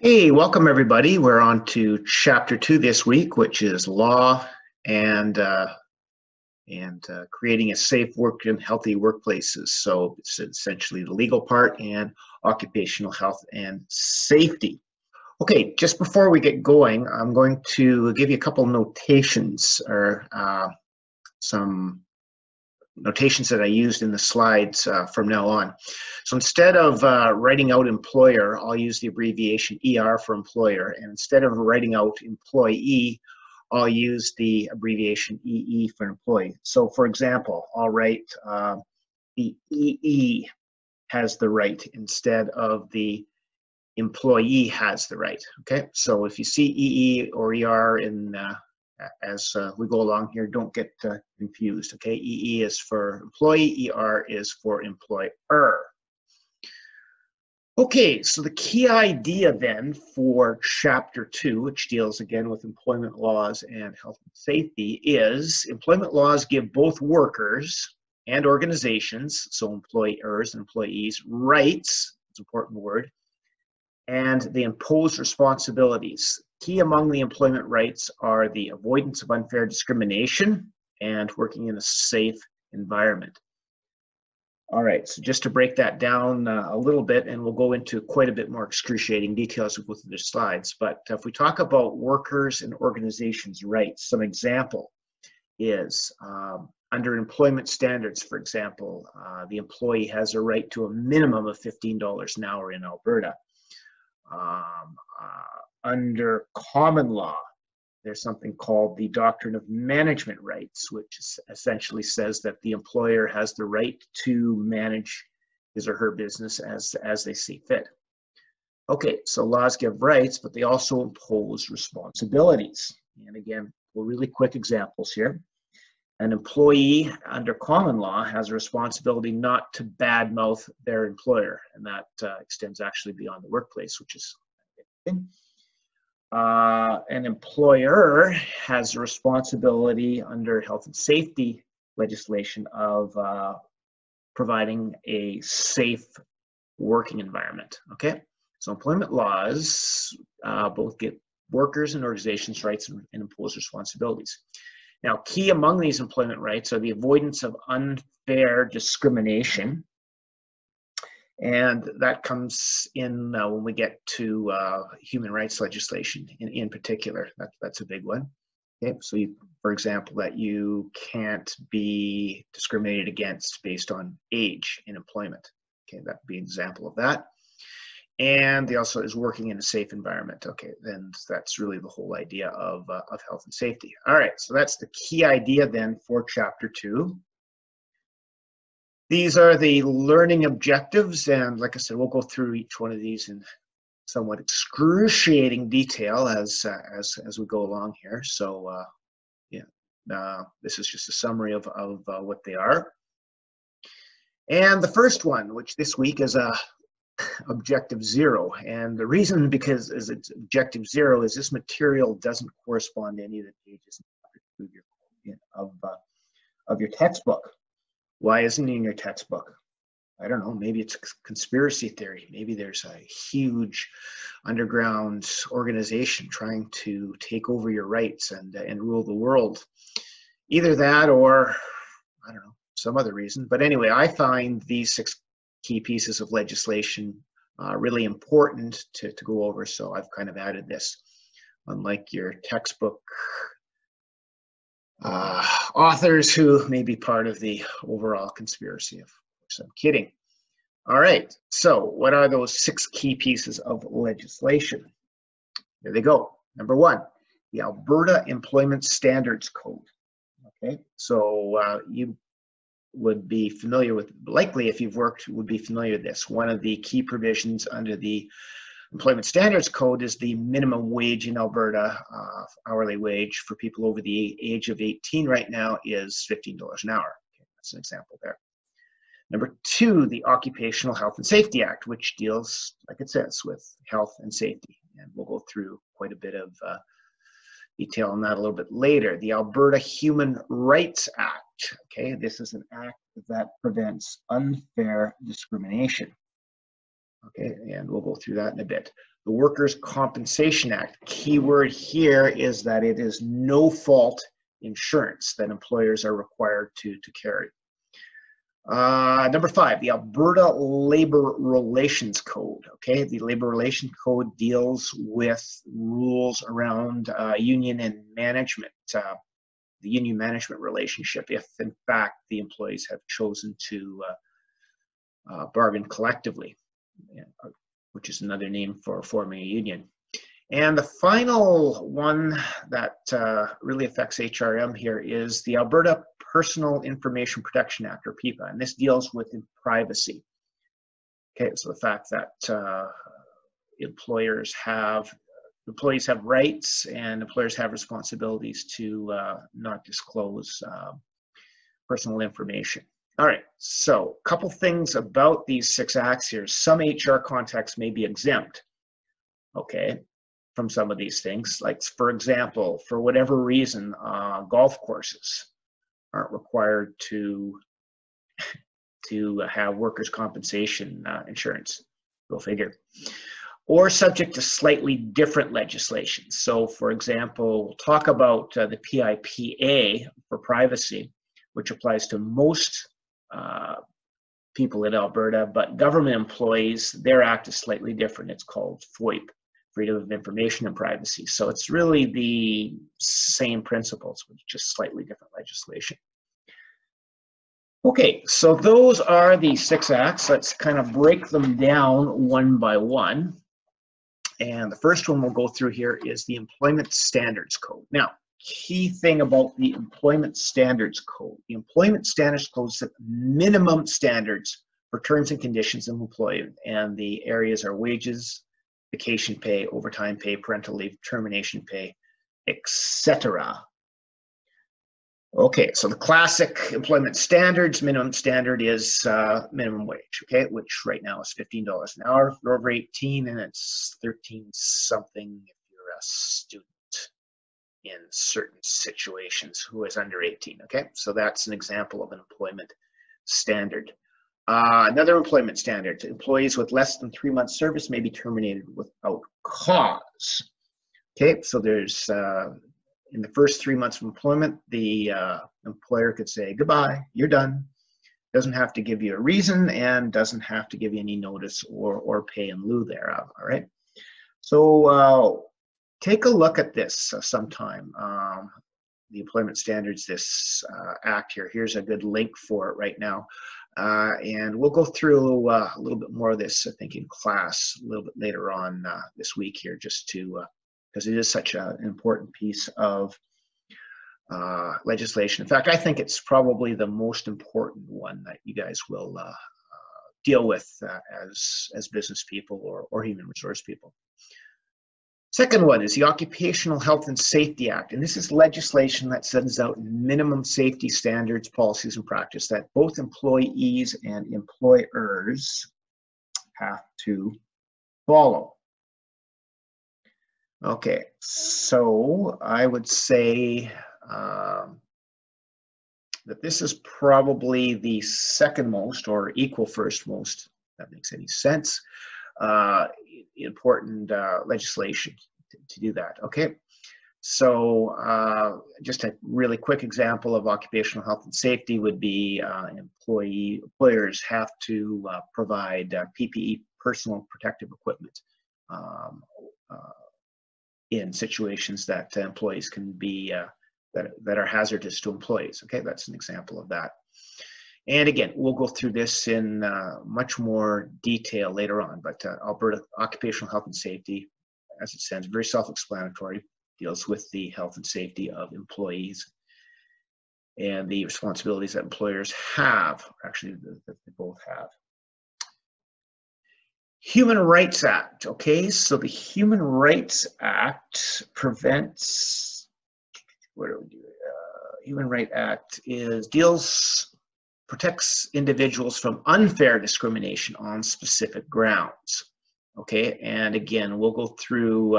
Hey, welcome everybody. We're on to chapter 2 this week, which is law and creating a safe work and healthy workplaces. So it's essentially the legal part and occupational health and safety. Okay, just before we get going, I'm going to give you a couple notations or some notations that I used in the slides from now on. So instead of writing out employer, I'll use the abbreviation ER for employer. And instead of writing out employee, I'll use the abbreviation EE for employee. So for example, I'll write the EE has the right instead of the employee has the right. Okay, so if you see EE or ER in as we go along here, don't get confused. Okay, EE is for employee, ER is for employer. Okay, so the key idea then for chapter 2, which deals again with employment laws and health and safety, is employment laws give both workers and organizations, so employers and employees, rights, it's an important word, and they impose responsibilities. Key among the employment rights are the avoidance of unfair discrimination and working in a safe environment. All right, so just to break that down a little bit, and we'll go into quite a bit more excruciating detail as we go through the slides, but if we talk about workers and organizations' rights, some example is under employment standards, for example, the employee has a right to a minimum of $15 an hour in Alberta. Under common law, there's something called the Doctrine of Management Rights, which essentially says that the employer has the right to manage his or her business as they see fit. Okay, so laws give rights, but they also impose responsibilities. And again, really quick examples here. An employee under common law has a responsibility not to badmouth their employer, and that extends actually beyond the workplace, which is interesting. An employer has a responsibility under health and safety legislation of providing a safe working environment. Okay, so employment laws both give workers and organizations rights and impose responsibilities. Now, key among these employment rights are the avoidance of unfair discrimination. And that comes in when we get to human rights legislation in particular. That's a big one. Okay, so for example, that you can't be discriminated against based on age in employment. Okay, that would be an example of that. And they also is working in a safe environment. Okay, then that's really the whole idea of health and safety. All right, so that's the key idea then for chapter 2. These are the learning objectives, and like I said, we'll go through each one of these in somewhat excruciating detail as we go along here. So this is just a summary of what they are. And the first one, which this week is objective 0, and the reason because is it's objective 0 is this material doesn't correspond to any of the pages of your textbook. Why isn't it in your textbook? I don't know, maybe it's conspiracy theory. Maybe there's a huge underground organization trying to take over your rights and rule the world. Either that or, I don't know, some other reason. But anyway, I find these 6 key pieces of legislation really important to go over, so I've kind of added this. Unlike your textbook authors who may be part of the overall conspiracy. Of course, I'm kidding. All right, so what are those 6 key pieces of legislation? Here they go. Number 1, the Alberta Employment Standards Code. Okay, so you would be familiar with, likely if you've worked, would be familiar with this. One of the key provisions under the Employment Standards Code is the minimum wage in Alberta. Hourly wage for people over the age of 18 right now is $15 an hour. Okay, that's an example there. Number 2, the Occupational Health and Safety Act, which deals, like it says, with health and safety. And we'll go through quite a bit of detail on that a little bit later. The Alberta Human Rights Act. Okay, this is an act that prevents unfair discrimination. Okay, and we'll go through that in a bit. The Workers' Compensation Act, key word here is that it is no-fault insurance that employers are required to carry. Number 5, the Alberta Labor Relations Code. Okay, the Labor Relations Code deals with rules around union and management, the union management relationship, if in fact the employees have chosen to bargain collectively, which is another name for forming a union. And the final one that really affects HRM here is the Alberta Personal Information Protection Act, or PIPA, and this deals with privacy. Okay, so the fact that employees have rights and employers have responsibilities to not disclose personal information. All right, so a couple things about these 6 acts here. Some HR contexts may be exempt, okay, from some of these things. Like, for example, for whatever reason, golf courses aren't required to have workers' compensation insurance. Go figure. Or subject to slightly different legislation. So, for example, we'll talk about the PIPA for privacy, which applies to most people in Alberta, but government employees, their act is slightly different. It's called FOIP, Freedom of Information and Privacy. So it's really the same principles, with just slightly different legislation. Okay, so those are the 6 acts. Let's kind of break them down one by one. And the first one we'll go through here is the Employment Standards Code. Now, key thing about the Employment Standards Code. The Employment Standards Code set minimum standards for terms and conditions of employment, and the areas are wages, vacation pay, overtime pay, parental leave, termination pay, etc. Okay, so the classic employment standards, minimum standard is minimum wage, okay, which right now is $15 an hour if you're over 18, and it's 13 something if you're a student in certain situations who is under 18, okay? So that's an example of an employment standard. Another employment standard, employees with less than 3 months service may be terminated without cause. Okay, so there's, in the first 3 months of employment, the employer could say, goodbye, you're done. Doesn't have to give you a reason and doesn't have to give you any notice or pay in lieu thereof, all right? So take a look at this sometime. The employment standards, this act here, here's a good link for it right now. And we'll go through a little bit more of this, I think, in class a little bit later on this week here, just to, because it is such an important piece of legislation. In fact, I think it's probably the most important one that you guys will deal with as business people or human resource people. Second one is the Occupational Health and Safety Act, and this is legislation that sets out minimum safety standards, policies, and practice that both employees and employers have to follow. Okay, so I would say that this is probably the second most or equal first most, if that makes any sense, important legislation to do that. Okay, so just a really quick example of occupational health and safety would be employers have to provide PPE, personal protective equipment, in situations that employees can be that are hazardous to employees. Okay, that's an example of that. And again, we'll go through this in much more detail later on, but Alberta Occupational Health and Safety, as it stands, very self-explanatory, deals with the health and safety of employees and the responsibilities that employers have, actually that they both have. Human Rights Act, okay, so the Human Rights Act prevents, where do we do it? Human Rights Act protects individuals from unfair discrimination on specific grounds. Okay, and again, we'll go through,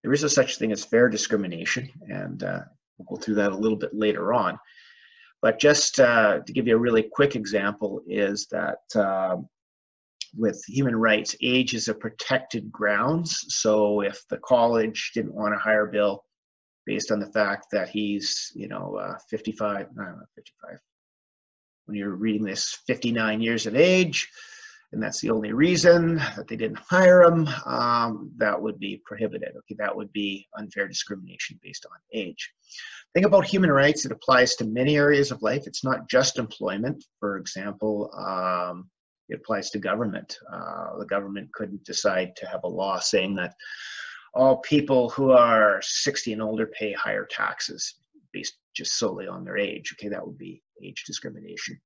there is a such thing as fair discrimination, and we'll go through that a little bit later on. But just to give you a really quick example is that with human rights, age is a protected grounds. So if the college didn't want to hire Bill based on the fact that he's, 55, no, not 55, when you're reading this, 59 years of age, and that's the only reason that they didn't hire him, that would be prohibited. Okay, that would be unfair discrimination based on age. Think about human rights. It applies to many areas of life. It's not just employment. For example, it applies to government. The government couldn't decide to have a law saying that all people who are 60 and older pay higher taxes based just solely on their age. Okay, that would be age discrimination.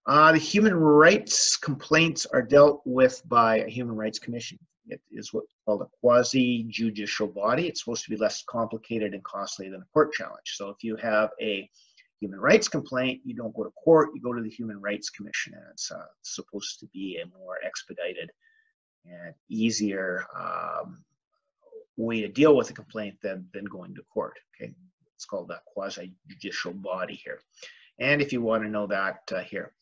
The human rights complaints are dealt with by a human rights commission. It is what's called a quasi-judicial body. It's supposed to be less complicated and costly than a court challenge. So if you have a human rights complaint, you don't go to court, you go to the Human Rights Commission, and it's supposed to be a more expedited and easier way to deal with a complaint than going to court. Okay, it's called a quasi-judicial body here. And if you want to know that here,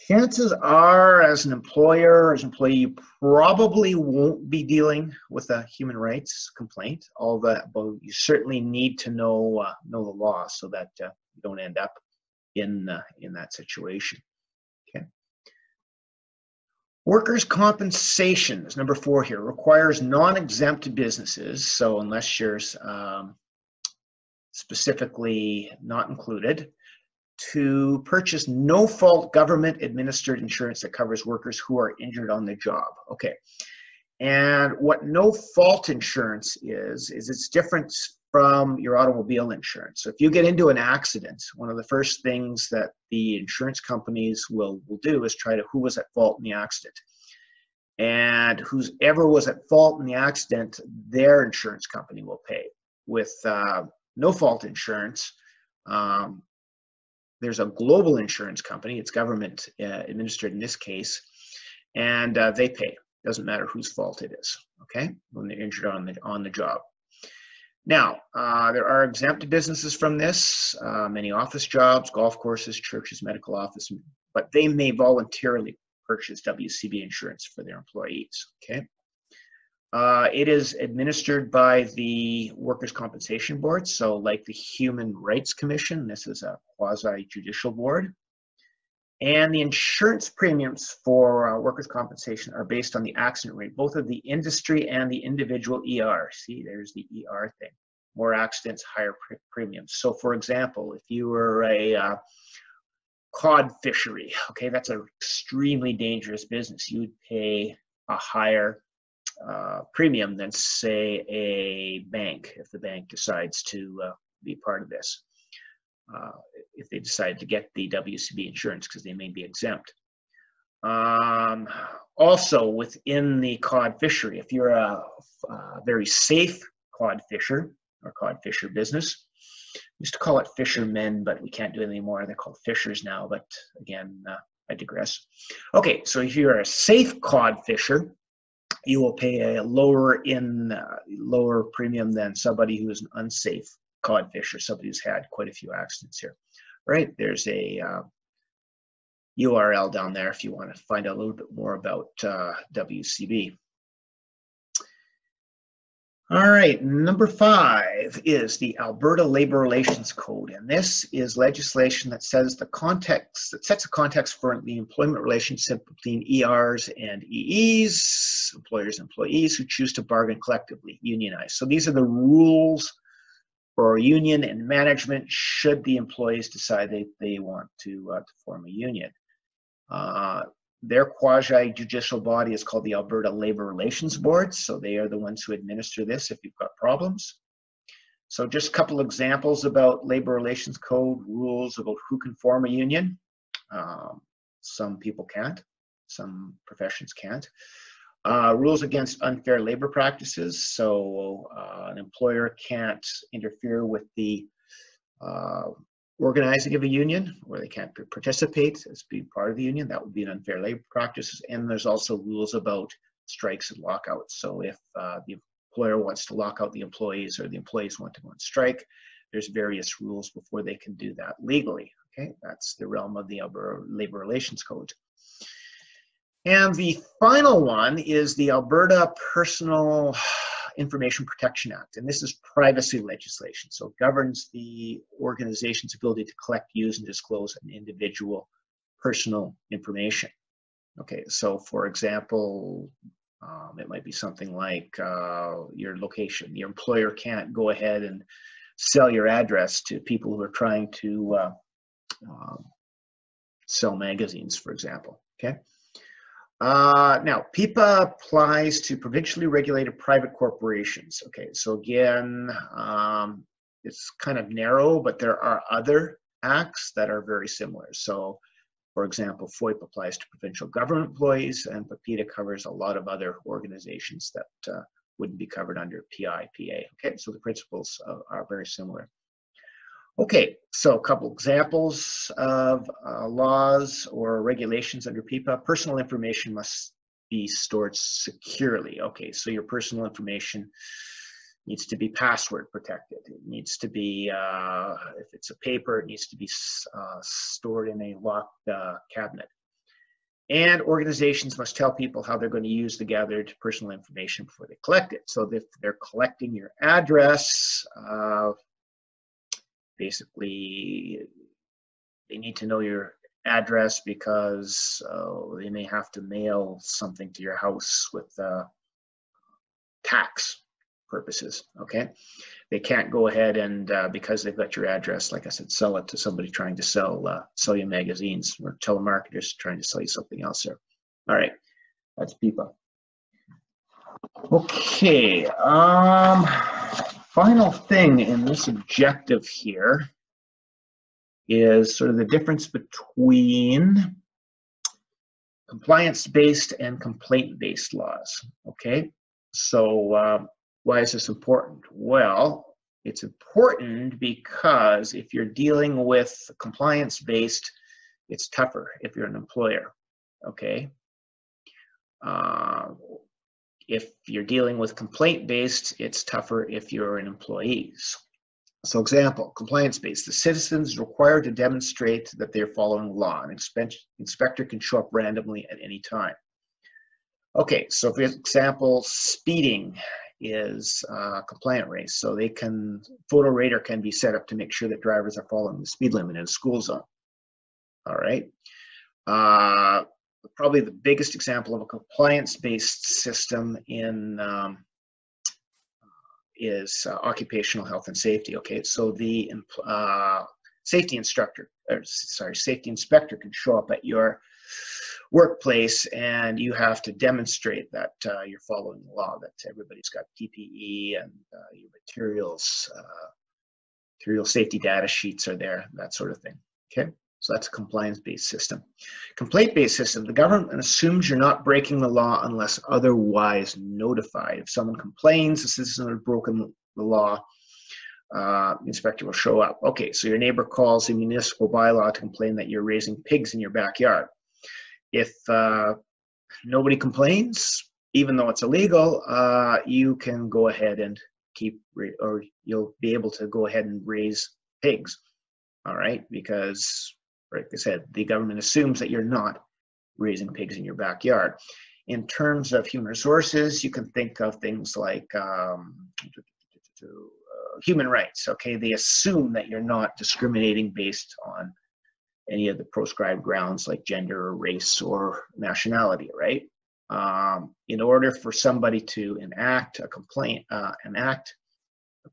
chances are, as an employer, as an employee, you probably won't be dealing with a human rights complaint. But you certainly need to know the law so that you don't end up in that situation. Okay. Workers' compensation is number 4 here. Requires non-exempt businesses. So unless you're specifically not included, to purchase no-fault government-administered insurance that covers workers who are injured on the job. Okay, and what no-fault insurance is it's different from your automobile insurance. So if you get into an accident, one of the first things that the insurance companies will do is try to who was at fault in the accident. And whoever was at fault in the accident, their insurance company will pay. With no-fault insurance, there's a global insurance company, it's government administered in this case, and they pay. Doesn't matter whose fault it is, okay, when they're injured on the job. Now, there are exempt businesses from this, many office jobs, golf courses, churches, medical office, but they may voluntarily purchase WCB insurance for their employees, okay? It is administered by the Workers' Compensation Board, so like the Human Rights Commission, this is a quasi-judicial board. And the insurance premiums for workers' compensation are based on the accident rate, both of the industry and the individual ER. See, there's the ER thing. More accidents, higher premiums. So for example, if you were a cod fishery, okay, that's an extremely dangerous business. You would pay a higher premium than, say, a bank, if the bank decides to be part of this, if they decide to get the WCB insurance, because they may be exempt. Also, within the cod fishery, if you're a very safe cod fisher or cod fisher business, we used to call it fishermen, but we can't do it anymore. They're called fishers now, but again, I digress. Okay, so if you're a safe cod fisher, you will pay a lower premium than somebody who is an unsafe cod fisher, somebody who's had quite a few accidents here. Right, there's a URL down there if you want to find out a little bit more about WCB. All right, number 5 is the Alberta Labor Relations Code, and this is legislation that sets a context for the employment relationship between ERs and EEs, employers and employees who choose to bargain collectively, unionize. So these are the rules for a union and management should the employees decide they want to form a union. Their quasi-judicial body is called the Alberta Labor Relations Board, so they are the ones who administer this if you've got problems. So just a couple examples about Labor Relations Code rules about who can form a union. Some people can't, some professions can't. Rules against unfair labor practices, so an employer can't interfere with the organizing of a union, or they can't participate as being part of the union. That would be an unfair labor practice. And there's also rules about strikes and lockouts. So if the employer wants to lock out the employees or the employees want to go on strike, there's various rules before they can do that legally. Okay, that's the realm of the Alberta Labor Relations Code. And the final one is the Alberta Personal Information Protection Act, and this is privacy legislation. So it governs the organization's ability to collect, use, and disclose an individual personal information. Okay, so for example, it might be something like your location. Your employer can't go ahead and sell your address to people who are trying to sell magazines, for example. Okay. Now, PIPA applies to provincially regulated private corporations. Okay, so again, it's kind of narrow, but there are other acts that are very similar. So, for example, FOIP applies to provincial government employees, and PIPEDA covers a lot of other organizations that wouldn't be covered under PIPA. Okay, so the principles are very similar. Okay, so a couple examples of laws or regulations under PIPA. Personal information must be stored securely. Okay, so your personal information needs to be password protected. It needs to be, if it's a paper, it needs to be stored in a locked cabinet. And organizations must tell people how they're going to use the gathered personal information before they collect it. So if they're collecting your address, basically, they need to know your address because they may have to mail something to your house with tax purposes, okay? They can't go ahead and, because they've got your address, like I said, sell it to somebody trying to sell you magazines, or telemarketers trying to sell you something else there. All right, that's PIPA. Okay, final thing in this objective here is sort of the difference between compliance-based and complaint-based laws, okay? So why is this important? Well, it's important because if you're dealing with compliance-based, it's tougher if you're an employer, okay? If you're dealing with complaint-based, it's tougher if you're an employee. So example, compliance-based. The citizen is required to demonstrate that they're following the law. An inspector can show up randomly at any time. Okay, so for example, speeding is a compliant race. So they can, photo radar can be set up to make sure that drivers are following the speed limit in a school zone. All right. Probably the biggest example of a compliance-based system in is occupational health and safety. Okay, so the safety inspector can show up at your workplace, and you have to demonstrate that you're following the law, that everybody's got PPE and your material safety data sheets are there, that sort of thing. Okay. So that's a compliance-based system. Complaint-based system, the government assumes you're not breaking the law unless otherwise notified. If someone complains, the citizen has broken the law, the inspector will show up. Okay, so your neighbor calls the municipal bylaw to complain that you're raising pigs in your backyard. If nobody complains, even though it's illegal, you can go ahead and you'll be able to go ahead and raise pigs. All right, because like I said, the government assumes that you're not raising pigs in your backyard. In terms of human resources, you can think of things like human rights. Okay, they assume that you're not discriminating based on any of the proscribed grounds like gender or race or nationality, right? In order for somebody to enact a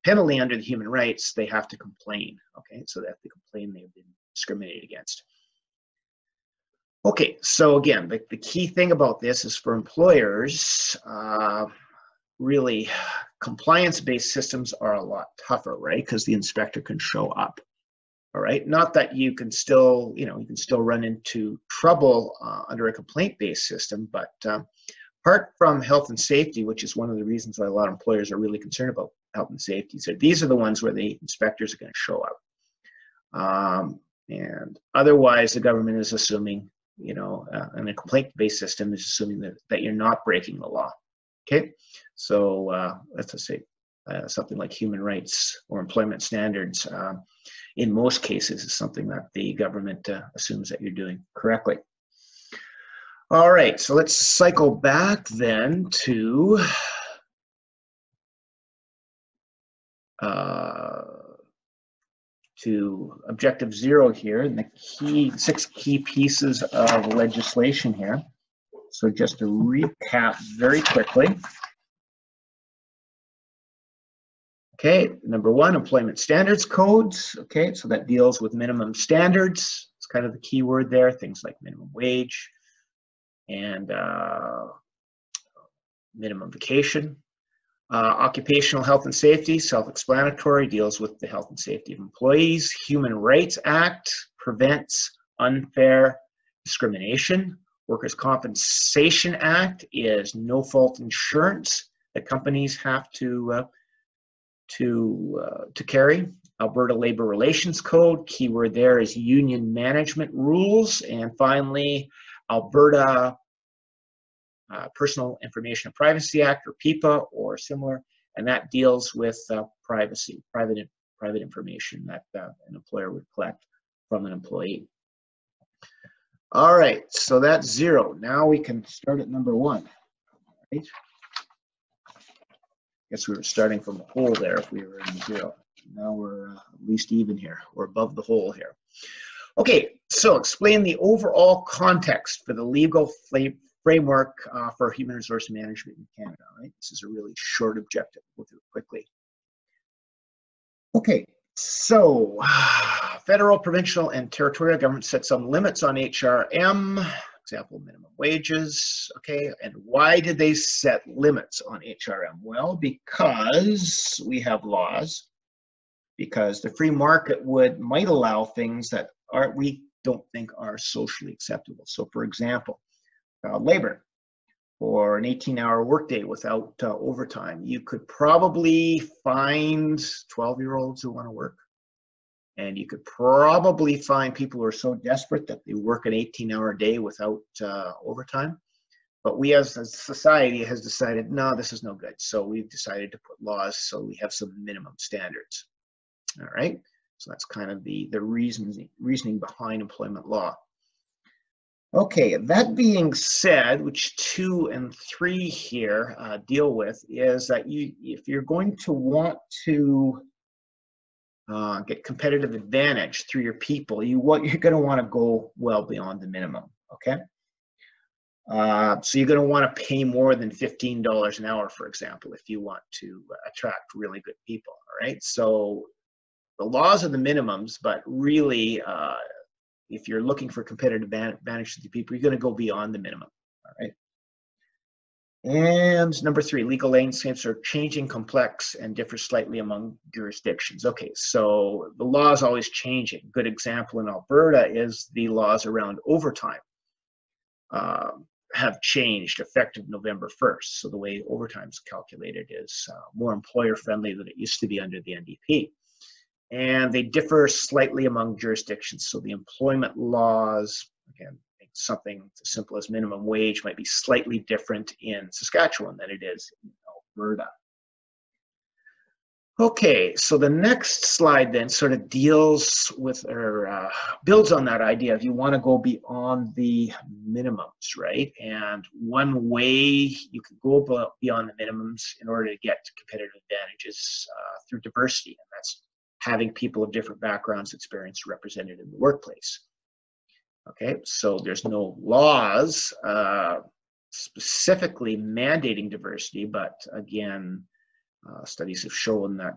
penalty under the human rights, they have to complain, okay? So they have to complain they've been discriminated against. Okay, so again, the key thing about this is for employers, really compliance-based systems are a lot tougher, right? Because the inspector can show up, all right? Not that you can still, you can still run into trouble under a complaint-based system, but apart from health and safety, which is one of the reasons why a lot of employers are really concerned about health and safety. So these are the ones where the inspectors are going to show up. And otherwise, the government is assuming, and a complaint-based system is assuming that you're not breaking the law. Okay, so let's just say something like human rights or employment standards, in most cases, is something that the government assumes that you're doing correctly. All right, so let's cycle back then to objective 0 here, and the 6 key pieces of legislation here. So just to recap very quickly. Okay, number 1, employment standards codes. Okay, so that deals with minimum standards. It's kind of the key word there, things like minimum wage and minimum vacation. Occupational health and safety, self-explanatory, deals with the health and safety of employees. Human Rights Act prevents unfair discrimination. Workers' Compensation Act is no-fault insurance that companies have to carry. Alberta Labor Relations Code, keyword there is union management rules. And finally, Alberta Personal Information and Privacy Act, or PIPA, or similar, and that deals with privacy, private information that an employer would collect from an employee. All right, so that's 0. Now we can start at number 1. Right? Guess we were starting from the hole there if we were in 0. Now we're at least even here. We're above the hole here. Okay, so explain the overall context for the legal framework for human resource management in Canada. Right? This is a really short objective. We'll do it quickly. Okay, so federal, provincial, and territorial government set some limits on HRM. Example, minimum wages. Okay, and why did they set limits on HRM? Well, because we have laws. Because the free market might allow things that we don't think are socially acceptable. So, for example, labor or an 18-hour workday without overtime. You could probably find 12-year-olds who want to work, and you could probably find people who are so desperate that they work an 18-hour day without overtime. But we as a society has decided, no, this is no good. So we've decided to put laws so we have some minimum standards. All right, so that's kind of the reasoning behind employment law. Okay, that being said, which 2 and 3 here deal with, is that if you're going to want to get competitive advantage through your people, you're going to want to go well beyond the minimum. Okay, so you're going to want to pay more than $15 an hour, for example, if you want to attract really good people. All right, so the laws are the minimums, but really, if you're looking for competitive advantage to the people, you're going to go beyond the minimum. All right. And number 3, legal landscapes are changing, complex, and differ slightly among jurisdictions. Okay, so the law is always changing. Good example in Alberta is the laws around overtime have changed effective November 1st. So the way overtime is calculated is more employer-friendly than it used to be under the NDP. And they differ slightly among jurisdictions. So the employment laws, again, something as simple as minimum wage might be slightly different in Saskatchewan than it is in Alberta. Okay, so the next slide then sort of deals with or builds on that idea of you want to go beyond the minimums, right? And one way you can go beyond the minimums in order to get competitive advantages through diversity, and that's having people of different backgrounds, experience represented in the workplace. Okay, so there's no laws specifically mandating diversity, but again, studies have shown that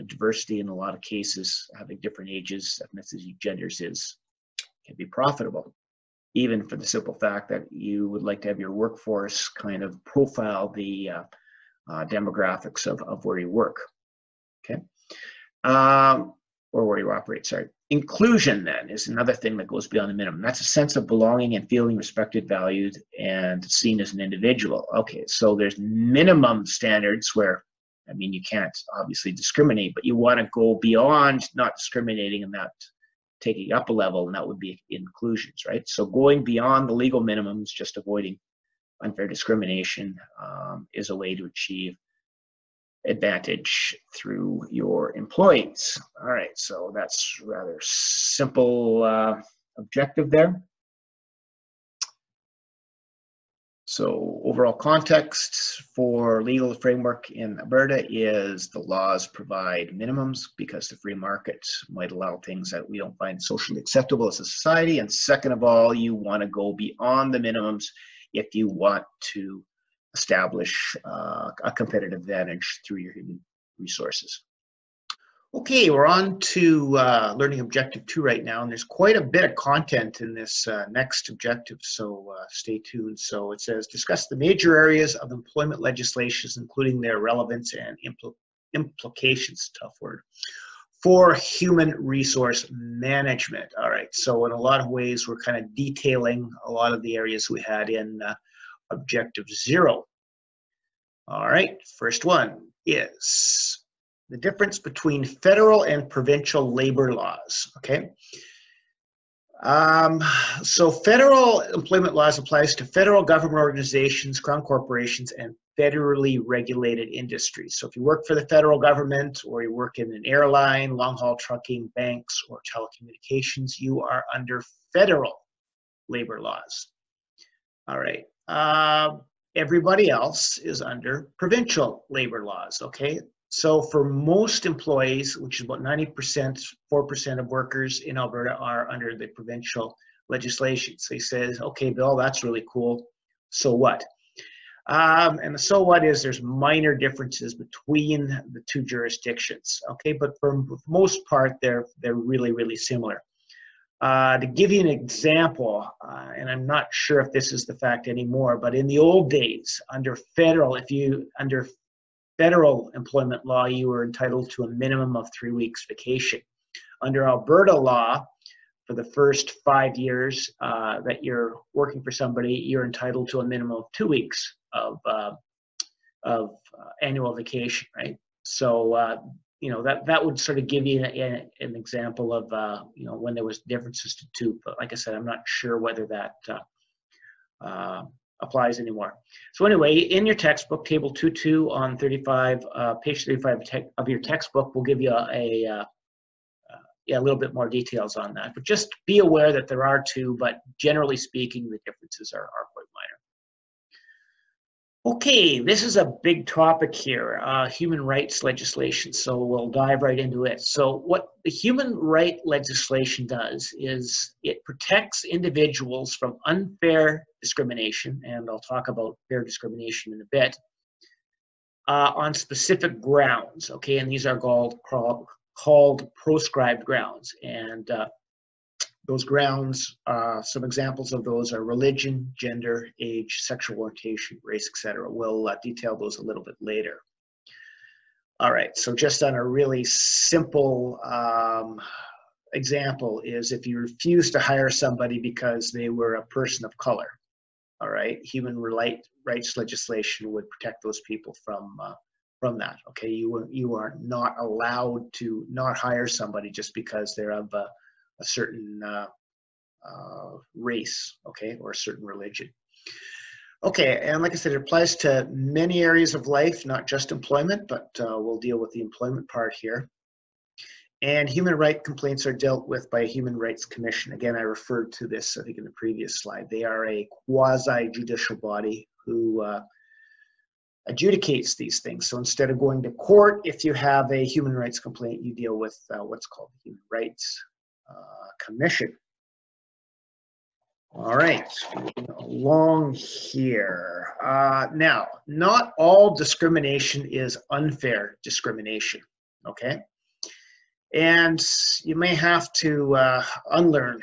diversity in a lot of cases, having different ages, ethnicity, genders can be profitable, even for the simple fact that you would like to have your workforce kind of profile the demographics of where you work. Okay. Or where you operate, sorry. Inclusion then is another thing that goes beyond the minimum. That's a sense of belonging and feeling respected, valued, and seen as an individual. Okay, so there's minimum standards where, I mean, you can't obviously discriminate, but you want to go beyond not discriminating and not taking up a level, and that would be inclusions, right? So going beyond the legal minimums, just avoiding unfair discrimination is a way to achieve advantage through your employees. All right, so that's rather simple objective there. So overall context for legal framework in Alberta is the laws provide minimums because the free market might allow things that we don't find socially acceptable as a society. And second of all, you want to go beyond the minimums if you want to establish a competitive advantage through your human resources. Okay, we're on to learning objective 2 right now, and there's quite a bit of content in this next objective, so stay tuned. So it says, discuss the major areas of employment legislations, including their relevance and implications, tough word, for human resource management. All right, so in a lot of ways, we're kind of detailing a lot of the areas we had in objective 0. All right, first one is the difference between federal and provincial labor laws, okay? So federal employment laws applies to federal government organizations, crown corporations, and federally regulated industries. So if you work for the federal government or you work in an airline, long-haul trucking, banks, or telecommunications, you are under federal labor laws. All right. Everybody else is under provincial labor laws, okay? So for most employees, which is about 90%, 4% of workers in Alberta are under the provincial legislation. So he says, okay, Bill, that's really cool. So what? And the so what is there's minor differences between the two jurisdictions, okay? But for the most part, they're really, really similar. To give you an example, and I'm not sure if this is the fact anymore, but in the old days, under federal employment law, you were entitled to a minimum of 3 weeks vacation. Under Alberta law, for the first 5 years that you're working for somebody, you're entitled to a minimum of 2 weeks of annual vacation, right? So, you know, that would sort of give you an example of, you know, when there was differences to 2. But like I said, I'm not sure whether that applies anymore. So anyway, in your textbook, table 2.2 on 35, page 35 of your textbook will give you a little bit more details on that. But just be aware that there are 2, but generally speaking, the differences are quite minor. Okay, this is a big topic here, human rights legislation. So we'll dive right into it. So what the human right legislation does is it protects individuals from unfair discrimination, and I'll talk about fair discrimination in a bit, on specific grounds, okay? And these are called proscribed grounds. And those grounds, some examples of those are religion, gender, age, sexual orientation, race, etc. We'll detail those a little bit later. All right, so just on a really simple example is if you refuse to hire somebody because they were a person of color, all right, human rights legislation would protect those people from that, okay? You are not allowed to not hire somebody just because they're of a certain race, okay, or a certain religion. Okay, and like I said, it applies to many areas of life, not just employment, but we'll deal with the employment part here. And human rights complaints are dealt with by a Human Rights Commission. Again, I referred to this, I think, in the previous slide. They are a quasi-judicial body who adjudicates these things. So instead of going to court, if you have a human rights complaint, you deal with what's called the Human Rights Commission. All right, along here. Now, not all discrimination is unfair discrimination, okay? And you may have to unlearn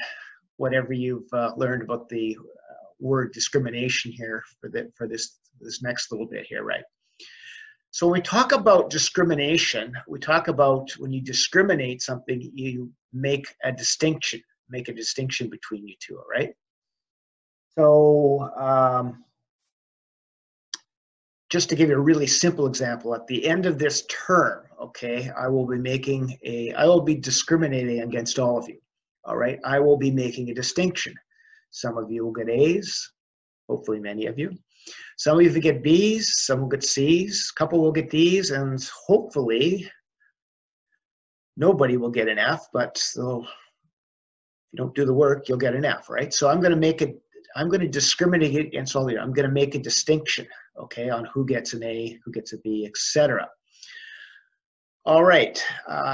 whatever you've learned about the word discrimination here for this next little bit here, right? So when we talk about discrimination, we talk about when you discriminate something, you make a distinction between you two, all right? So just to give you a really simple example, at the end of this term, okay, I will be discriminating against all of you, all right? I will be making a distinction. Some of you will get A's, hopefully many of you. Some of you will get B's, some will get C's, a couple will get D's, and hopefully nobody will get an F, but if you don't do the work, you'll get an F, right? So I'm going to make I'm going to discriminate against all of you. I'm going to make a distinction, okay, on who gets an A, who gets a B, etc. All right,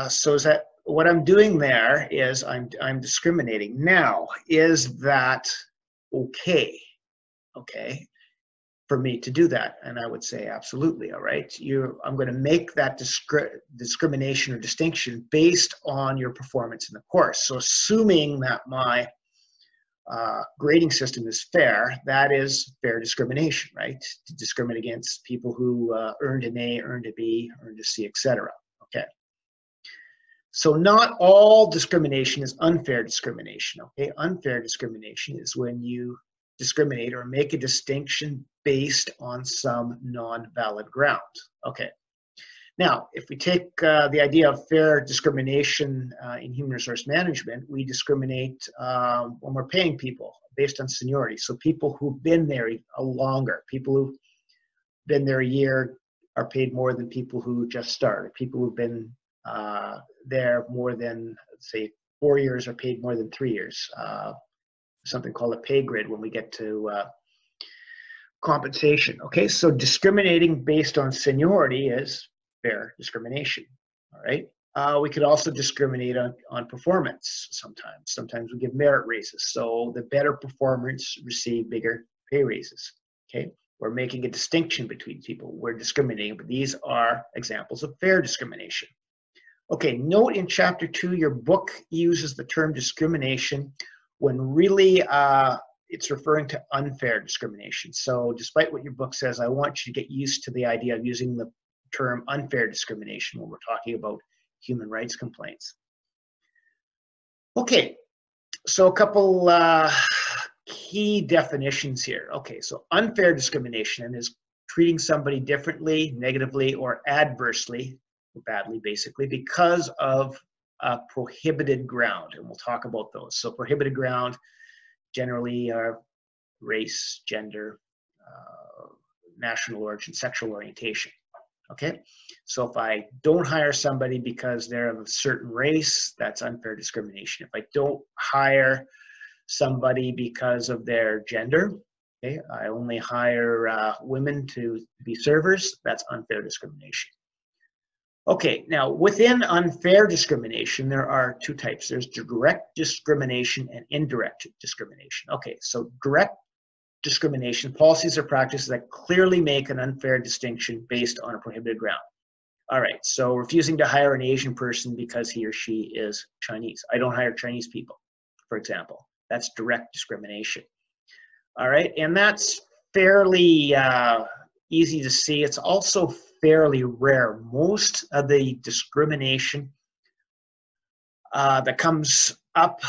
so is that what I'm doing there is I'm discriminating. Now, is that okay? Okay, for me to do that? And I would say absolutely. All right, I'm going to make that discrimination or distinction based on your performance in the course. So assuming that my grading system is fair, that is fair discrimination, right? To discriminate against people who earned an A, earned a B, earned a C, etc. Okay. So not all discrimination is unfair discrimination, okay? Unfair discrimination is when you discriminate or make a distinction based on some non-valid ground, okay? Now, if we take the idea of fair discrimination in human resource management, we discriminate when we're paying people based on seniority. So people who've been there longer, people who've been there a year are paid more than people who just started. People who've been there more than, say, 4 years are paid more than 3 years. Something called a pay grid when we get to compensation. Okay, so discriminating based on seniority is fair discrimination. All right. We could also discriminate on performance sometimes. Sometimes we give merit raises. So the better performers receive bigger pay raises. Okay. We're making a distinction between people. We're discriminating, but these are examples of fair discrimination. Okay, note in chapter 2, your book uses the term discrimination when really it's referring to unfair discrimination. So despite what your book says, I want you to get used to the idea of using the term unfair discrimination when we're talking about human rights complaints. Okay, so a couple key definitions here. Okay, so unfair discrimination is treating somebody differently, negatively, or adversely, badly basically, because of a prohibited ground, and we'll talk about those. So prohibited ground generally are race, gender, national origin, sexual orientation. Okay, so if I don't hire somebody because they're of a certain race, that's unfair discrimination. If I don't hire somebody because of their gender, okay, I only hire women to be servers, that's unfair discrimination. Okay, now within unfair discrimination, there are two types. There's direct discrimination and indirect discrimination. Okay, so direct discrimination, policies or practices that clearly make an unfair distinction based on a prohibited ground. All right, so refusing to hire an Asian person because he or she is Chinese. I don't hire Chinese people, for example. That's direct discrimination. All right, and that's fairly easy to see. It's also fairly rare. Most of the discrimination that comes up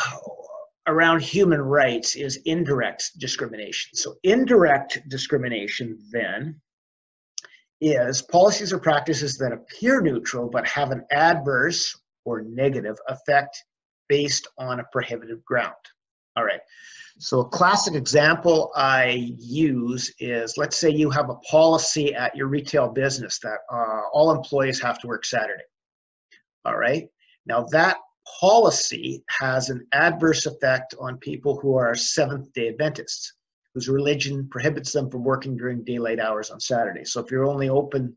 around human rights is indirect discrimination. So indirect discrimination then is policies or practices that appear neutral but have an adverse or negative effect based on a prohibited ground. All right, so a classic example I use is, let's say you have a policy at your retail business that all employees have to work Saturday. All right, now that policy has an adverse effect on people who are Seventh-day Adventists, whose religion prohibits them from working during daylight hours on Saturday. So if you're only open,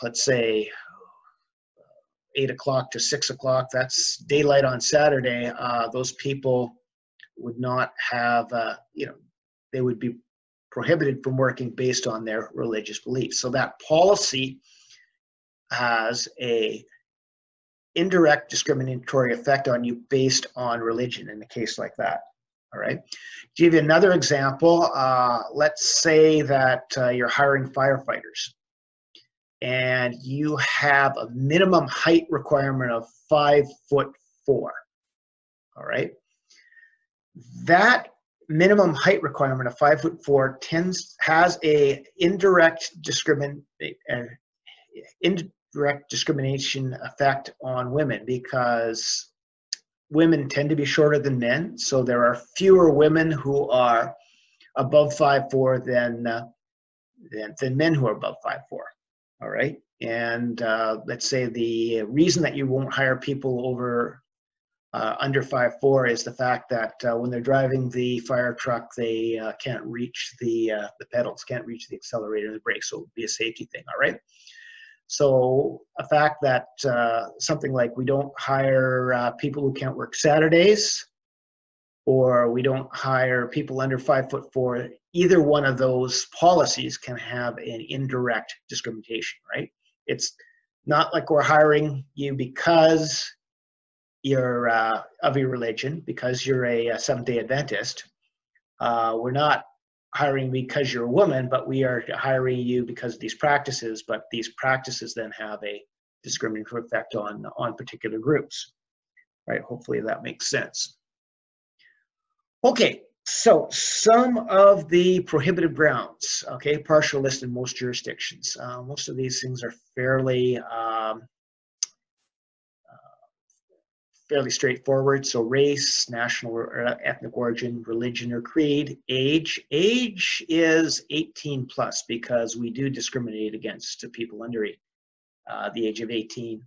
let's say, 8 o'clock to 6 o'clock, that's daylight on Saturday, those people would not have, they would be prohibited from working based on their religious beliefs. So that policy has a indirect discriminatory effect on you based on religion in a case like that. All right. Give you another example. Let's say that you're hiring firefighters and you have a minimum height requirement of 5'4". All right. That minimum height requirement of 5'4" has a indirect discrimination effect on women, because women tend to be shorter than men. So there are fewer women who are above 5'4" than men who are above 5'4". All right. And let's say the reason that you won't hire people over under 5'4" is the fact that when they're driving the fire truck, they can't reach the pedals, can't reach the accelerator and the brake, so it would be a safety thing, all right? So a fact that something like we don't hire people who can't work Saturdays, or we don't hire people under 5'4", either one of those policies can have an indirect discrimination, right? It's not like we're hiring you because you're of your religion, because you're a Seventh-day Adventist. We're not hiring because you're a woman, but we are hiring you because of these practices, but these practices then have a discriminatory effect on particular groups, right? Hopefully that makes sense. Okay, so some of the prohibitive grounds, okay, partial list in most jurisdictions. Most of these things are fairly straightforward. So race, national or ethnic origin, religion or creed, age. Age is 18 plus because we do discriminate against people under the age of 18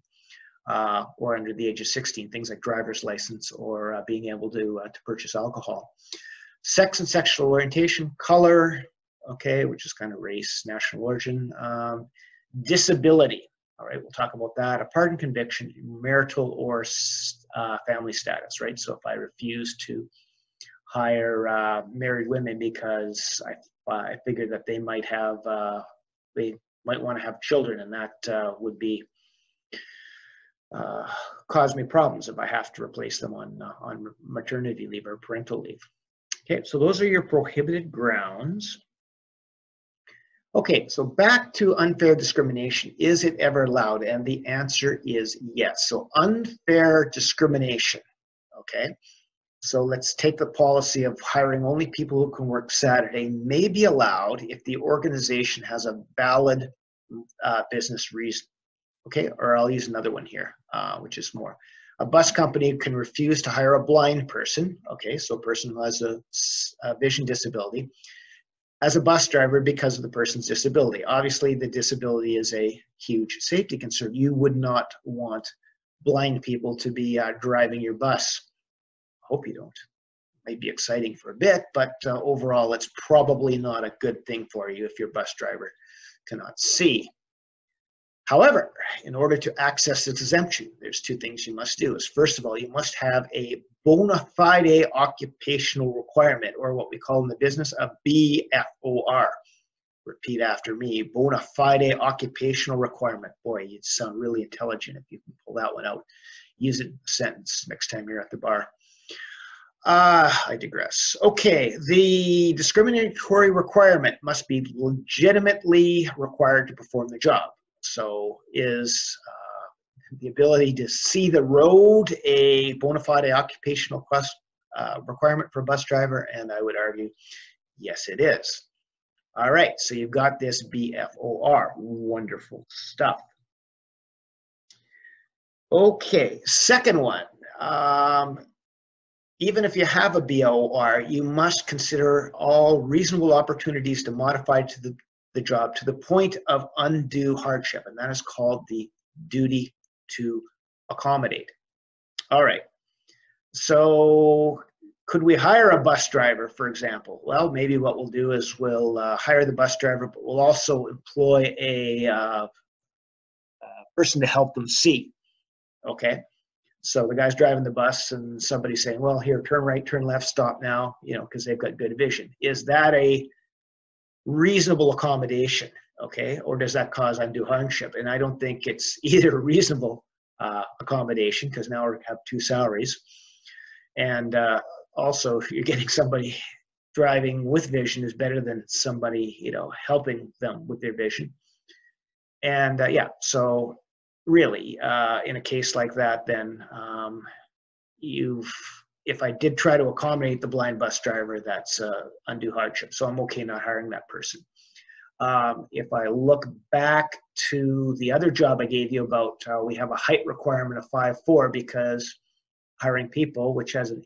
or under the age of 16, things like driver's license or being able to purchase alcohol. Sex and sexual orientation, color, okay, which is kind of race, national origin, disability. All right, we'll talk about that. A pardon, conviction, marital or family status, right? So if I refuse to hire married women because I figure that they might want to have children, and that would be cause me problems if I have to replace them on maternity leave or parental leave. Okay, so those are your prohibited grounds. Okay, so back to unfair discrimination. Is it ever allowed? And the answer is yes. So unfair discrimination, okay? So let's take the policy of hiring only people who can work Saturday may be allowed if the organization has a valid business reason, okay? Or I'll use another one here, which is more. A bus company can refuse to hire a blind person, okay? So a person who has a vision disability, as a bus driver because of the person's disability. Obviously, the disability is a huge safety concern. You would not want blind people to be driving your bus. Hope you don't. It may be exciting for a bit, but overall, it's probably not a good thing for you if your bus driver cannot see. However, in order to access this exemption, there's two things you must do. First of all, you must have a bona fide occupational requirement, or what we call in the business a BFOR. Repeat after me, bona fide occupational requirement. Boy, you'd sound really intelligent if you can pull that one out. Use it in a sentence next time you're at the bar. I digress. Okay, the discriminatory requirement must be legitimately required to perform the job. So is the ability to see the road a bona fide occupational requirement for a bus driver? And I would argue, yes, it is. All right, so you've got this BFOR. Wonderful stuff. Okay, second one. Even if you have a BOR, you must consider all reasonable opportunities to modify the job to the point of undue hardship, and that is called the duty to accommodate. All right, so could we hire a bus driver, for example? Well, maybe what we'll do is we'll hire the bus driver, but we'll also employ a person to help them see, okay? So the guy's driving the bus and somebody's saying, well, here, turn right, turn left, stop now, you know, because they've got good vision. Is that a reasonable accommodation, okay? Or does that cause undue hardship? And I don't think it's either a reasonable accommodation, because now we have two salaries. And also, you're getting somebody driving with vision is better than somebody, you know, helping them with their vision. And yeah, so really, in a case like that, then if I did try to accommodate the blind bus driver, that's undue hardship. So I'm okay not hiring that person. If I look back to the other job I gave you about, we have a height requirement of 5'4" because hiring people, which has a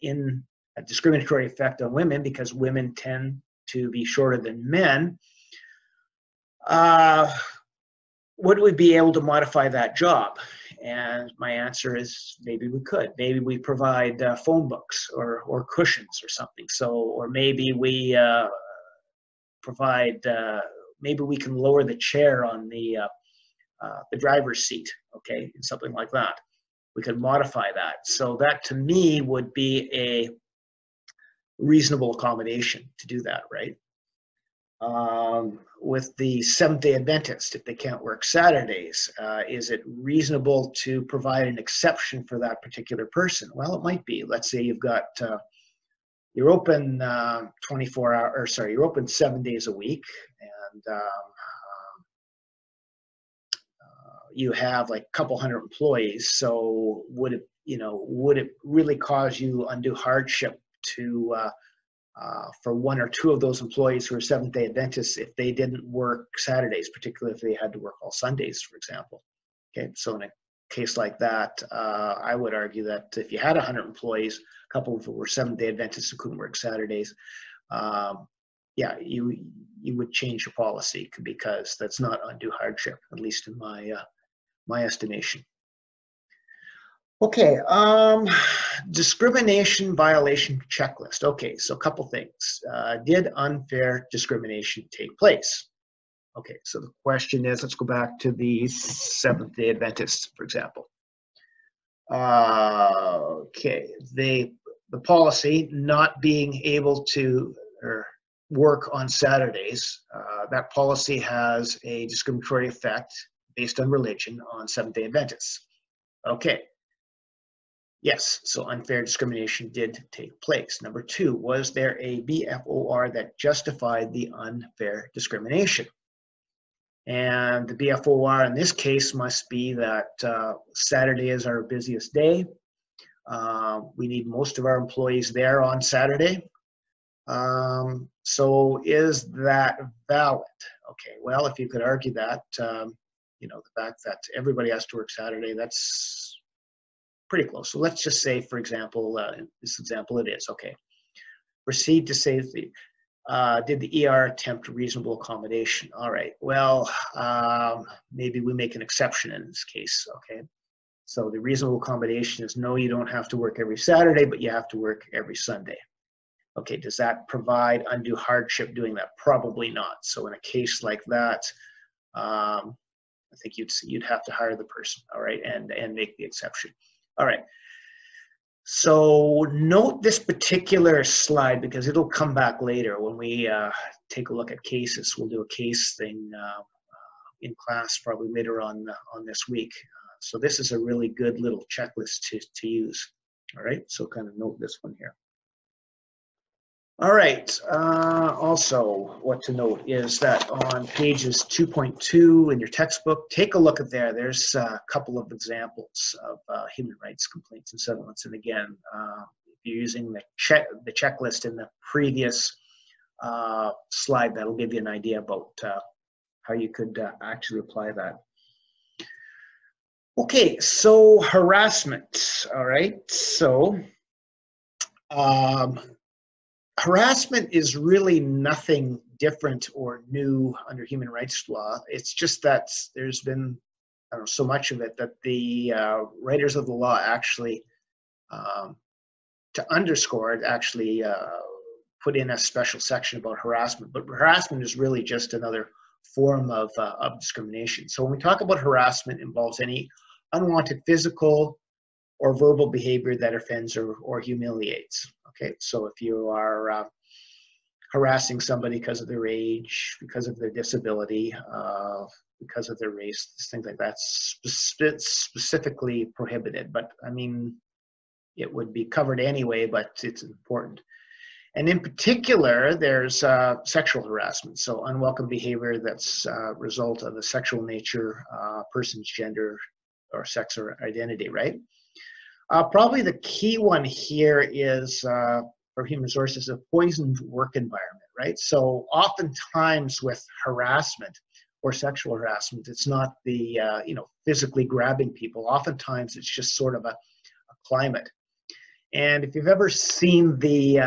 discriminatory effect on women because women tend to be shorter than men. Would we be able to modify that job? And my answer is maybe we could. Maybe we provide phone books or cushions or something. So, or maybe we provide, maybe we can lower the chair on the driver's seat, okay, and something like that. We could modify that. So that to me would be a reasonable accommodation to do that, right? With the Seventh-day Adventist, if they can't work Saturdays, is it reasonable to provide an exception for that particular person? Well, it might be. Let's say you've got, you're open 24 hours, or sorry, you're open 7 days a week, and you have like a couple hundred employees. So would it, would it really cause you undue hardship to for one or two of those employees who are Seventh-day Adventists if they didn't work Saturdays, particularly if they had to work all Sundays, for example? Okay, so in a case like that, I would argue that if you had 100 employees, a couple of them were Seventh-day Adventists who couldn't work Saturdays, yeah, you would change your policy, because that's not undue hardship, at least in my estimation. Okay, discrimination violation checklist. Okay, so a couple things. Did unfair discrimination take place? Okay, so the question is, let's go back to the Seventh-day Adventists, for example. Okay, the policy not being able to work on Saturdays, that policy has a discriminatory effect based on religion on Seventh-day Adventists. Okay. Yes, so unfair discrimination did take place. Number two, was there a BFOR that justified the unfair discrimination? And the BFOR in this case must be that Saturday is our busiest day. We need most of our employees there on Saturday. So is that valid? Okay, well, if you could argue that, the fact that everybody has to work Saturday, that's pretty close. So let's just say, for example, in this example, it is. Okay. Proceed to say, did the ER attempt reasonable accommodation? All right. Well, maybe we make an exception in this case. Okay. So the reasonable accommodation is, no, you don't have to work every Saturday, but you have to work every Sunday. Okay. Does that provide undue hardship doing that? Probably not. So in a case like that, I think you'd have to hire the person. All right. And make the exception. All right, so note this particular slide, because it'll come back later when we take a look at cases. We'll do a case thing in class probably later on this week. So this is a really good little checklist to use. All right, so kind of note this one here. All right, also what to note is that on pages 2.2 in your textbook, take a look at there. There's a couple of examples of human rights complaints and settlements. And again, if you're using the checklist in the previous slide, that'll give you an idea about how you could actually apply that. Okay, so harassment, all right, so harassment is really nothing different or new under human rights law. It's just that there's been, I don't know, so much of it that the writers of the law actually, to underscore it, actually put in a special section about harassment. But harassment is really just another form of discrimination. So when we talk about harassment, it involves any unwanted physical or verbal behavior that offends or humiliates. Okay, so if you are harassing somebody because of their age, because of their disability, because of their race, things like that, specifically prohibited. But I mean, it would be covered anyway, but it's important. And in particular, there's sexual harassment. So unwelcome behavior that's a result of a sexual nature, person's gender or sex or identity, right? Probably the key one here is, for human resources, a poisoned work environment, right? So oftentimes with harassment or sexual harassment, it's not the, physically grabbing people. Oftentimes it's just sort of a climate. And if you've ever seen the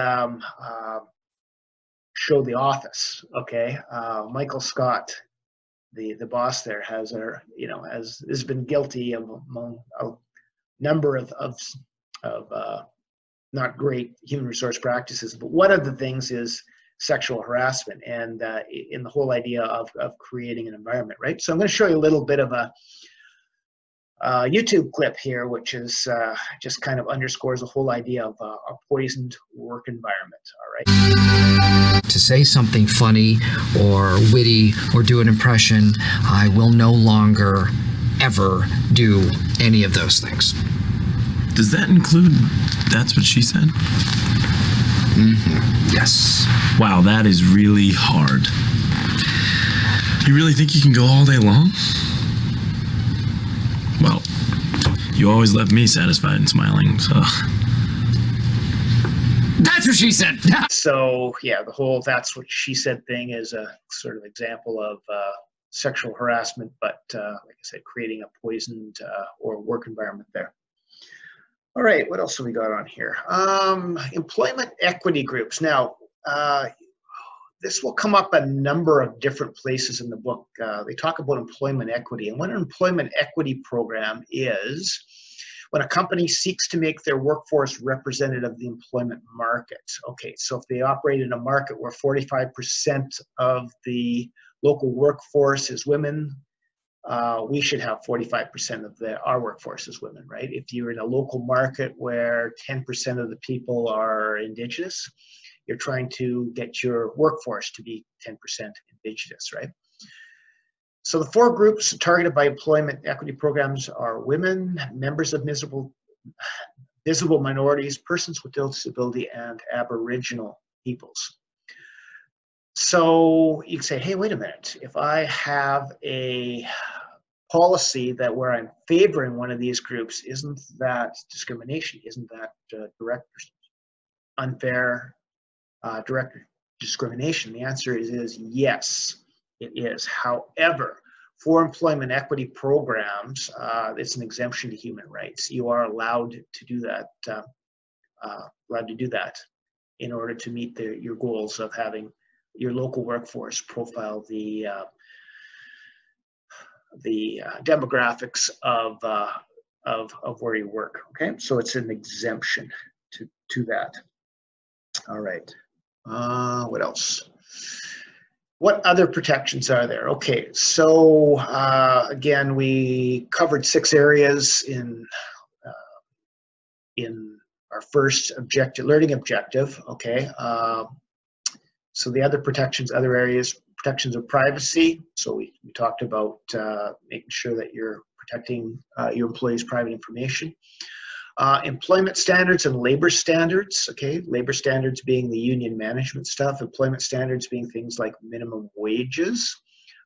show The Office, okay, Michael Scott the boss there has been guilty of among a number of not great human resource practices. But one of the things is sexual harassment, and in the whole idea of creating an environment, right? So I'm going to show you a little bit of a YouTube clip here, which is just kind of underscores the whole idea of a poisoned work environment. All right. To say something funny or witty or do an impression, I will no longer ever do any of those things. Does that include that's what she said? Mm-hmm. Yes. Wow, that is really hard. You really think you can go all day long? Well, you always left me satisfied and smiling, so. That's what she said. So yeah, the whole "that's what she said" thing is a sort of example of sexual harassment, but like I said, creating a poisoned or work environment there. All right, what else have we got on here? Employment equity groups. Now, this will come up a number of different places in the book. They talk about employment equity, and what an employment equity program is when a company seeks to make their workforce representative of the employment market. Okay, so if they operate in a market where 45% of the local workforce is women, we should have 45% of our workforce as women, right? If you're in a local market where 10% of the people are Indigenous, you're trying to get your workforce to be 10% Indigenous, right? So the 4 groups targeted by employment equity programs are women, members of visible minorities, persons with disability, and Aboriginal peoples. So you can say, hey, wait a minute. If I have a policy that where I'm favoring one of these groups, isn't that discrimination? Isn't that direct unfair direct discrimination? The answer is yes, it is. However, for employment equity programs, it's an exemption to human rights. You are allowed to do that. In order to meet your goals of having your local workforce profile the demographics of where you work. Okay, so it's an exemption to that. All right. What else? What other protections are there? Okay, so again, we covered 6 areas in our first learning objective. Okay, so the other protections, other areas, protections of privacy. So we talked about making sure that you're protecting your employees' private information. Employment standards and labor standards, okay? Labor standards being the union management stuff, employment standards being things like minimum wages.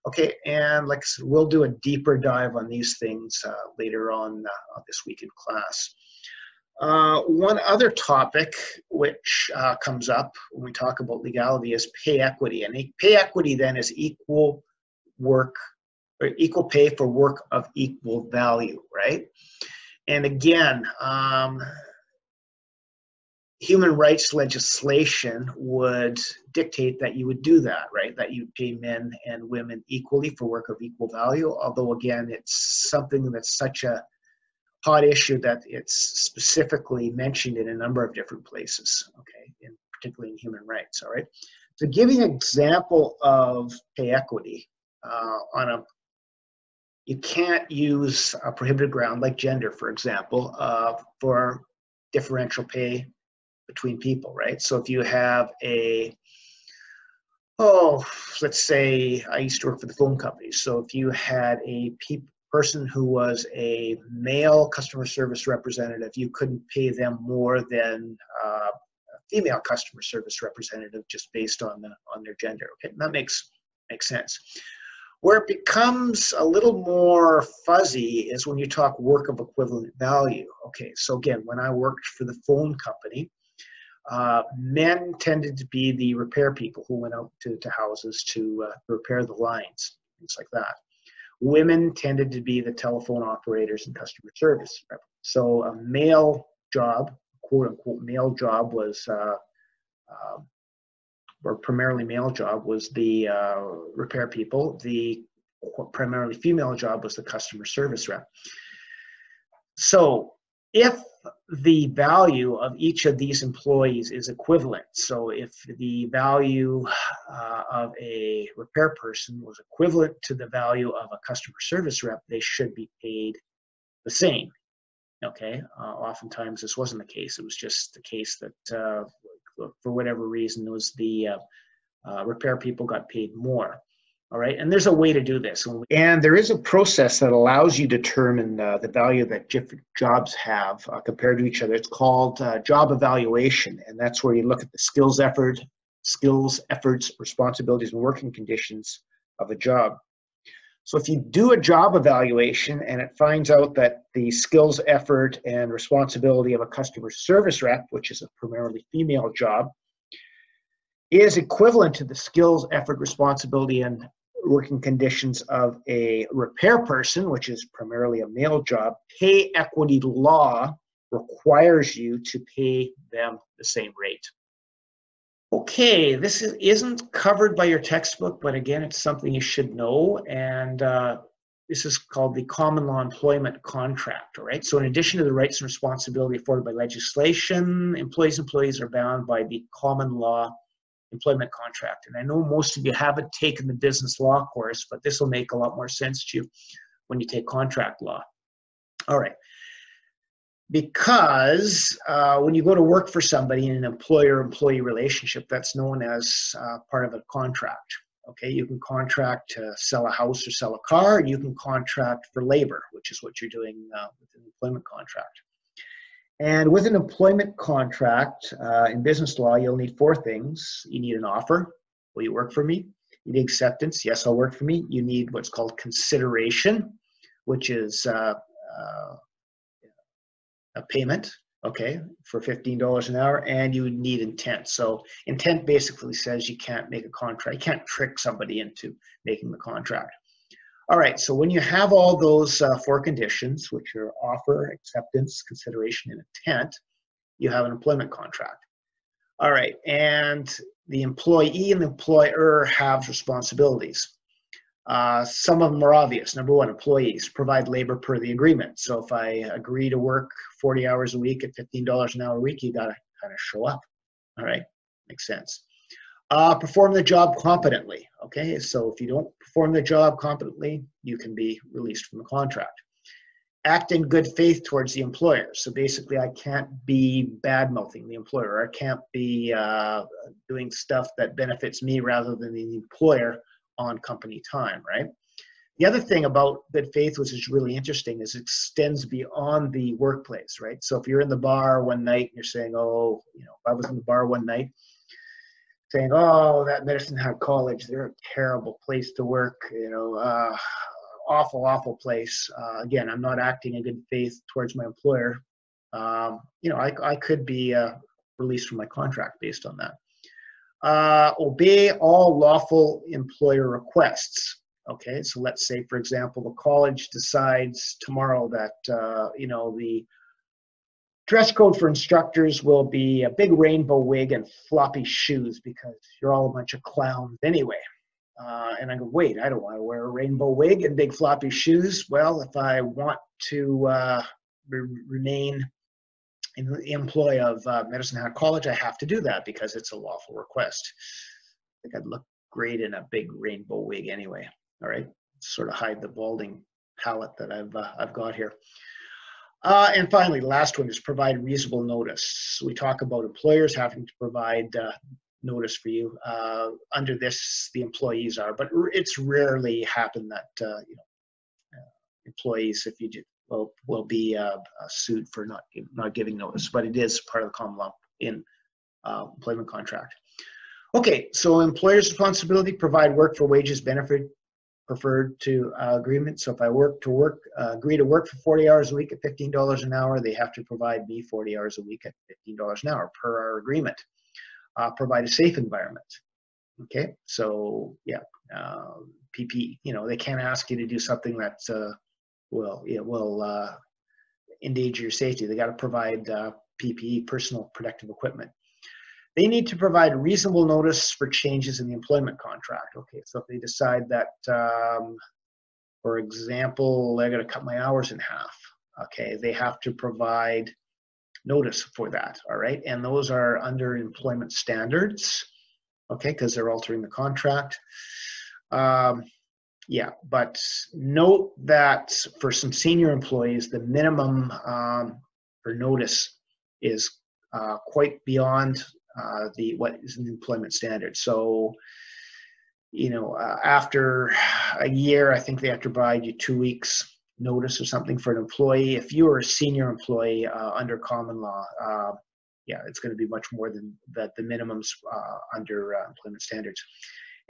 Okay, and like I said, we'll do a deeper dive on these things later on this week in class. One other topic which comes up when we talk about legality is pay equity. And pay equity then is equal pay for work of equal value, right? And again, human rights legislation would dictate that you would do that, right? That you pay men and women equally for work of equal value. Although again, it's something that's such a hot issue that it's specifically mentioned in a number of different places, okay, particularly in human rights, all right? So giving an example of pay equity you can't use a prohibited ground like gender, for example, for differential pay between people, right? So if you have let's say I used to work for the phone company. So if you had a person who was a male customer service representative, you couldn't pay them more than a female customer service representative just based on their gender. Okay, and that makes sense. Where it becomes a little more fuzzy is when you talk work of equivalent value. Okay, so again, when I worked for the phone company, men tended to be the repair people who went out to houses to repair the lines, things like that. Women tended to be the telephone operators and customer service. So a male job, quote unquote male job, was or primarily male job was the repair people. The primarily female job was the customer service rep. So if the value of each of these employees is equivalent, so if the value of a repair person was equivalent to the value of a customer service rep, they should be paid the same. Okay, oftentimes this wasn't the case. It was just the case that for whatever reason, it was the repair people got paid more. All right, and there's a way to do this. And there is a process that allows you to determine the value that different jobs have compared to each other. It's called job evaluation, and that's where you look at the skills, efforts, responsibilities, and working conditions of a job. So if you do a job evaluation and it finds out that the skills, effort, and responsibility of a customer service rep, which is a primarily female job, is equivalent to the skills, effort, responsibility, and working conditions of a repair person, which is primarily a male job, pay equity law requires you to pay them the same rate. Okay, this isn't covered by your textbook, but again, it's something you should know, and this is called the common law employment contract, all right? So in addition to the rights and responsibility afforded by legislation, employees are bound by the common law employment contract. And I know most of you haven't taken the business law course, but this will make a lot more sense to you when you take contract law. All right. Because when you go to work for somebody in an employer-employee relationship, that's known as part of a contract. Okay, you can contract to sell a house or sell a car, and you can contract for labor, which is what you're doing with an employment contract. And with an employment contract in business law, you'll need four things. You need an offer. Will you work for me? You need acceptance. Yes, I'll work for me. You need what's called consideration, which is a payment, okay, for $15 an hour, and you need intent. So intent basically says you can't make a contract. You can't trick somebody into making the contract. All right, so when you have all those four conditions, which are offer, acceptance, consideration, and intent, you have an employment contract. All right, and the employee and the employer have responsibilities. Some of them are obvious. Number one, employees provide labor per the agreement. So if I agree to work 40 hours a week at $15 an hour a week, you got to kind of show up. All right, makes sense. Perform the job competently. Okay, so if you don't perform the job competently, you can be released from the contract. Act in good faith towards the employer. So basically, I can't be bad-mouthing the employer. I can't be doing stuff that benefits me rather than the employer on company time, right? The other thing about good faith, which is really interesting, is it extends beyond the workplace, right? So if you're in the bar one night and you're saying, oh, you know, if I was in the bar one night saying, oh, that Medicine Hat College, they're a terrible place to work, you know, awful, awful place. Again, I'm not acting in good faith towards my employer. You know, I could be released from my contract based on that. Obey all lawful employer requests. Okay, so let's say, for example, the college decides tomorrow that, you know, the dress code for instructors will be a big rainbow wig and floppy shoes because you're all a bunch of clowns anyway. And I go, wait, I don't want to wear a rainbow wig and big floppy shoes. Well, if I want to remain in the employ of Medicine Hat College, I have to do that because it's a lawful request. I think I'd look great in a big rainbow wig anyway. All right, sort of hide the balding palette that I've got here. And finally, the last one is provide reasonable notice. We talk about employers having to provide notice for you. Under this, the employees are, but it's rarely happened that you know, employees, if you do, will be sued for not giving notice. But it is part of the common law in employment contract. Okay, so employer's responsibility: provide work for wages, benefit preferred to agreement. So if I agree to work for 40 hours a week at $15 an hour, they have to provide me 40 hours a week at $15 an hour per our agreement. Provide a safe environment. Okay, so yeah, PPE. You know, they can't ask you to do something that will endanger your safety. They got to provide PPE, personal protective equipment. They need to provide reasonable notice for changes in the employment contract. Okay, so if they decide that For example, they're going to cut my hours in half. Okay, they have to provide notice for that. All right, and those are under employment standards. Okay, because they're altering the contract. Yeah, but note that for some senior employees, the minimum for notice is quite beyond what is an employment standard. So, you know, after a year, I think they have to provide you 2 weeks notice or something for an employee. If you are a senior employee under common law, yeah, it's going to be much more than the minimums under employment standards.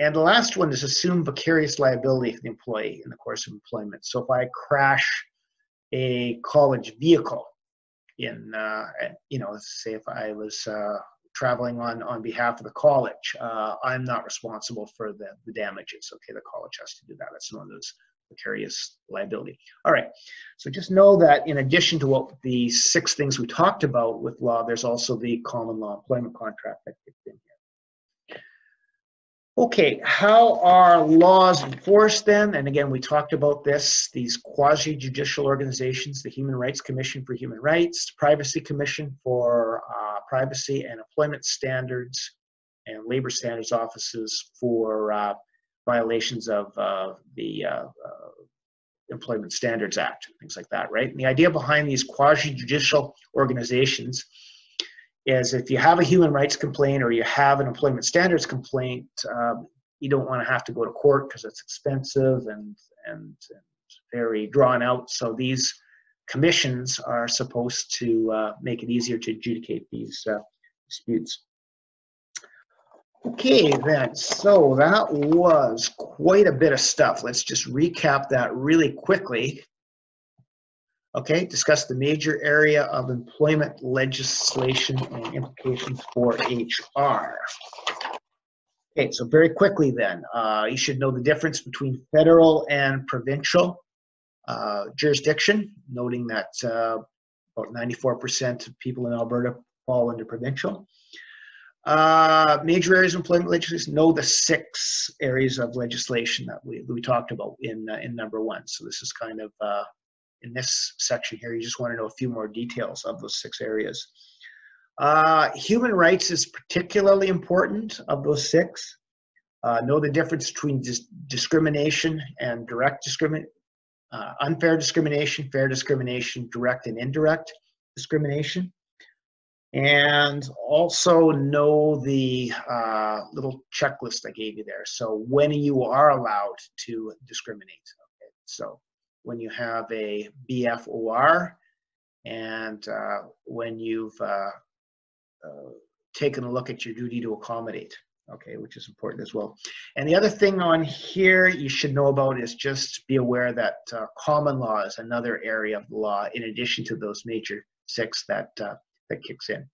And the last one is assume vicarious liability for the employee in the course of employment. So if I crash a college vehicle in, you know, say if I was traveling on behalf of the college, I'm not responsible for the damages. Okay, the college has to do that. That's known as vicarious liability. All right, so just know that in addition to what the 6 things we talked about with law, there's also the common law employment contract that kicks in here. Okay, how are laws enforced then? And again, we talked about this, these quasi-judicial organizations, the Human Rights Commission for Human Rights, Privacy Commission for Privacy and Employment Standards, and Labor Standards Offices for violations of the Employment Standards Act, things like that, right? And the idea behind these quasi-judicial organizations is if you have a human rights complaint or you have an employment standards complaint, you don't want to have to go to court because it's expensive and very drawn out. So these commissions are supposed to make it easier to adjudicate these disputes. Okay, then, so that was quite a bit of stuff. Let's just recap that really quickly. Okay, discuss the major area of employment legislation and implications for HR. Okay, so very quickly then, you should know the difference between federal and provincial jurisdiction, noting that about 94% of people in Alberta fall under provincial. Major areas of employment legislation, know the 6 areas of legislation that we talked about in number 1. So this is kind of in this section here, you just want to know a few more details of those 6 areas. Human rights is particularly important of those 6. Know the difference between discrimination and direct discrimination, unfair discrimination, fair discrimination, direct and indirect discrimination. And also know the little checklist I gave you there. So when you are allowed to discriminate. Okay, so when you have a BFOR and when you've taken a look at your duty to accommodate, okay, which is important as well. And the other thing on here you should know about is just be aware that common law is another area of the law in addition to those major 6 that kicks in.